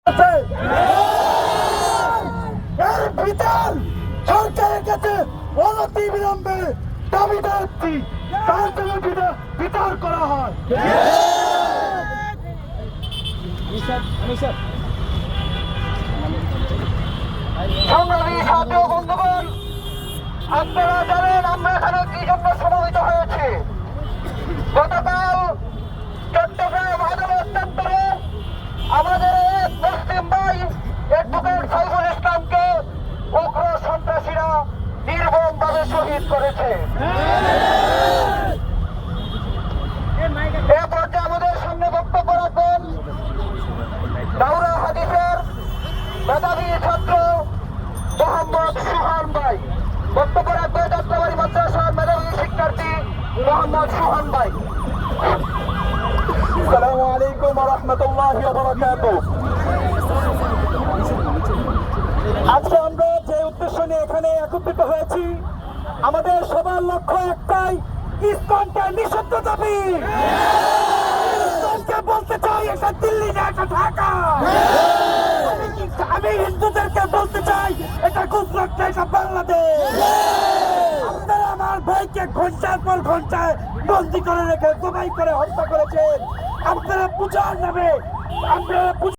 এর ভিতর সরকারের কাছে অনতি বিলম্বে দাবি জানাচ্ছি, তার জন্য বিচার করা হয়। সংগ্রামী ছাত্র বন্ধুগণ, আপনারা জানেন আমরা এখানে কি জন্য সমবেত হয়েছি। গতকাল চট্টগ্রাম আদালত চত্বরে আমাদের এক মুসলিম ভাই অ্যাডভোকেট সাইফুল ইসলামকে উগ্র সন্ত্রাসীরা নির্মমভাবে শহীদ করেছে। এ পর্যায়ে আমাদের সামনে বক্তব্য রাখবেন দাউরা হাদিসের মেধাবী ছাত্র মোহাম্মদ সুহান ভাই। বক্তব্য রাখবেন যাত্রাবাড়ি মাদ্রাসার মেধাবী শিক্ষার্থী মোহাম্মদ সুহান ভাই। আসসালামু আলাইকুম ওয়া রাহমাতুল্লাহি ওয়া বারাকাতুহু। আজকে আমরা যে উদ্দেশ্য নিয়ে এখানে একত্রিত হয়েছি, আমাদের সবার লক্ষ্য একটাই, ইসকনকে নিষিদ্ধ দাবি। ইসকনকে বলতে চাই এটা দিল্লি না, এটা ঢাকা। আমি হিন্দুদেরকে বলতে চাই এটা গুজরাট না, এটা বাংলাদেশ। আপনারা আমার ভাইকে ঘন্টার পর ঘন্টায় বন্দি করে রেখে জবাই করে হত্যা করেছেন। আপনারা পূজার নামে, আপনারা